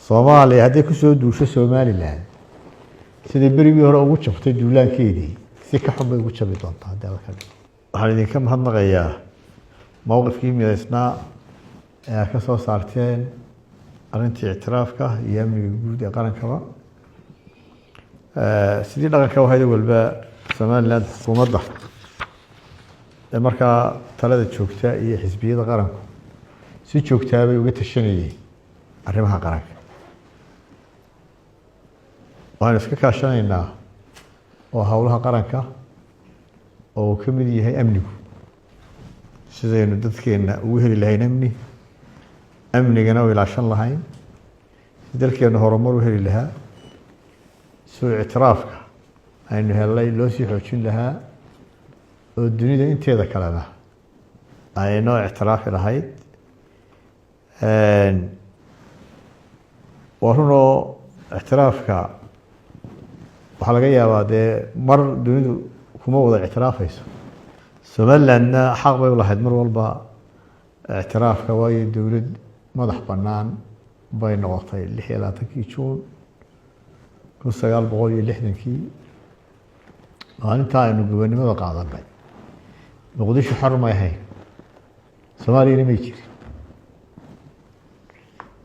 Soomaaliya haddii ku soo duusho Somaliland sidii berigii hore ugu jabtay duulaankeedii si ka xun bay ugu jabi doontaa dalka. Waxaan idinka mahadnaqayaa mowqifkii midaysnaa ee ka soo saarteen arrintii ictiraafka iyo amniga guud ee qarankaba. Sidii dhaqanka waxay walba Somaliland xukuumadda ee markaa talada joogta iyo xisbiyada qaranku si joogtaa bay uga tashanayeen arrimaha qaranka. waxaan iska kaashanaynaa oo hawlaha qaranka oo ka mid yahay amnigu sidaynu dadkeena ugu heli lahayn amnigana oo ilaashan lahayn dalkeena horumar u heli lahaa soo ictiraafka aynu helay loo sii xoojin lahaa oo dunida inteeda kalena aynu ictiraafi lahayd warunoo ictiraafka waxaa laga yaabaa dee mar dunidu kuma wada ictiraafayso. Somalilandna xaq bay u lahayd mar walba ictiraafka waayo dowlad madax bannaan bay noqotay 26 Juun 1960 maalintaa aynu gobonimada qaadanay. Muqdisho xor ma ahayn, Soomaaliyana ma jirin.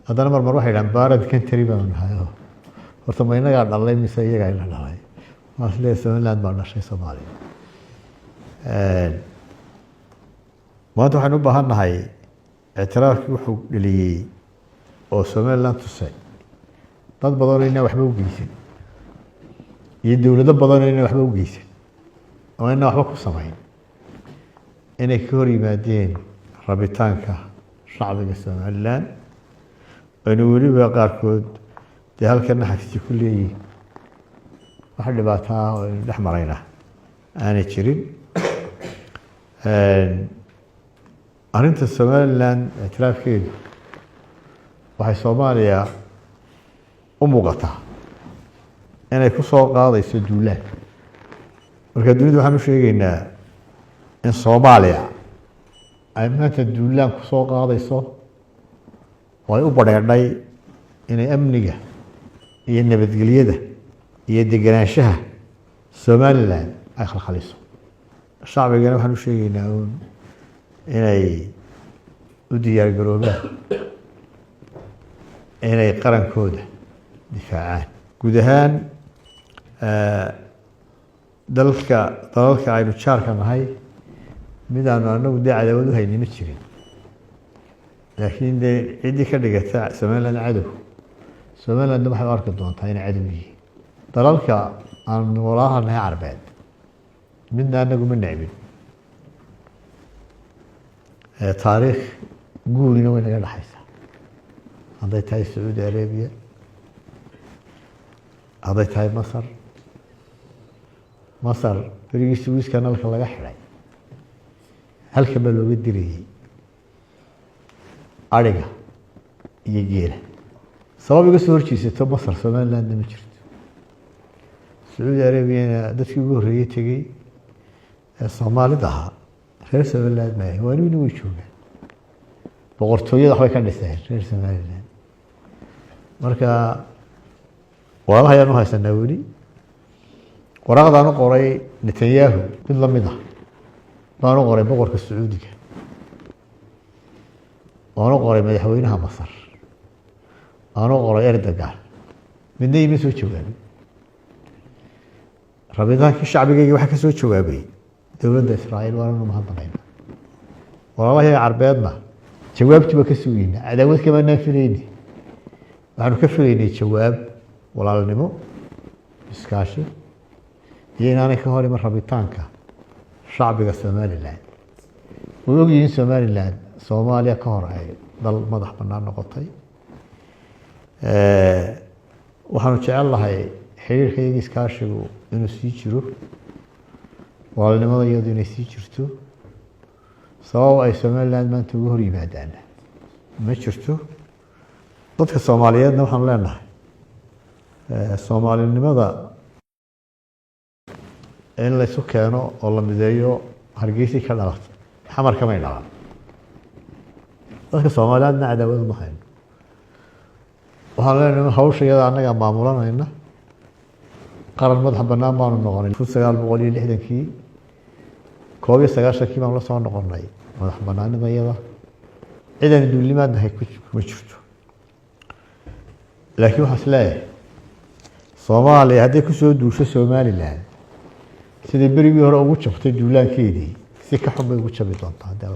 haddana marmar waxay dhahaan baarad country baan nahay horta ma inagaa dhalay mise iyagaa ina dhalay. waas leeyahay Somaliland baa dhashay Soomaaliya. maanta waxaynu u baahan nahay ictiraafkii wuxuu dhaliyey oo Somaliland tusay dad badan oo inaan waxba u geysan iyo dowlado badan oo inaan waxba u geysan oo inaan waxba ku samayn inay ka hor yimaadeen rabitaanka shacbiga Somaliland aynu weliba qaarkood dee halkana xagsi ku leeyihiin wax dhibaato ah oo dhex marayna aanay jirin. arrinta Somaliland ictiraafkeedu waxay Soomaaliya u muuqataa inay ku soo qaadayso duulaan. marka dunida waxaan u sheegaynaa in Soomaaliya ay maanta duulaan ku soo qaadayso oo ay u badheedhay inay amniga iyo nabadgelyada iyo deganaanshaha Somaliland ay khalkhaliso. shacbigana waxaan u sheegaynaa inay u diyaar garoobaan inay qarankooda difaacaan. guud ahaan dalalka aynu jaarka nahay midaanu anagu dee cadaawad u hayni ma jirin, laakiin dee ciddii ka dhigata Somaliland cadow Somaliland waxay u arki doontaa inay cadow yihiin. dalalka aan walaalaha nahay Carbeed midna anagu ma necbin, taariikh guurina way naga dhaxaysaa. hadday tahay Sacuudi Arabiya, hadday tahay Masar berigii Suwiiska nalka laga xidhay halkan baa looga dirayay ariga iyo geela. sabab iga soo horjeesato Masar Somalilandna ma jirto. Sacuudi Arabiyana dadkii ugu horreeyay tegey ee Soomaalida ahaa reer Somaliland ma ahayn, waana way joogaan. boqortooyada waxbay ka dhiseen reer Somaliland. marka walaalaha ayaan u haysanaa weli. waraaqdaan u qoray Netanyahu mid la mid ah baan u qoray boqorka Sacuudiga, waan u qoray madaxweynaha Masar, waan u qoray Erdogan, midna ima soo jawaabin. rabitaankii shacbigayga waxaa ka soo jawaabay dowladda Israa'iil. waananu mahadnaqaynaa. walaalaha Carbeedna jawaabtiiba ka sugaynaa, cadaawad kamaanaan filayni. waxaanu ka filaynay jawaab walaalnimo, iskaashi iyo inaanay ka hor iman rabitaanka shacbiga Somaliland. way ogyihiin Somaliland Soomaaliya ka hor ay dal madax bannaan noqotay. waxaanu jecel lahay xiriirka iyaga iskaashigu inuu sii jiro, walaalnimada iyadu inay sii jirto. sabab ay Somaliland maanta uga hor yimaadaan ma jirto. dadka Soomaaliyeedna waxaan leenahay Soomaalinimada in la isu keeno oo la mideeyo Hargeysa ka dhalato xamar kamay dhalan. dadka Soomaaliyeedna cadaawad ma hayno. waxaan leenahay hawsha iyada annaga maamulanayna qaran madax bannaan baanu noqonay 1960kii 1991kii baan la soo noqonay madax bannaanida iyada ciidan duulimaadna kuma jirto laakiin waxaa isleeyahay Soomaaliya haddii ku soo duusho Somaliland sidii berigii hore ugu jabtay duulaankeedii si ka xun bay ugu jabi doontaa hadda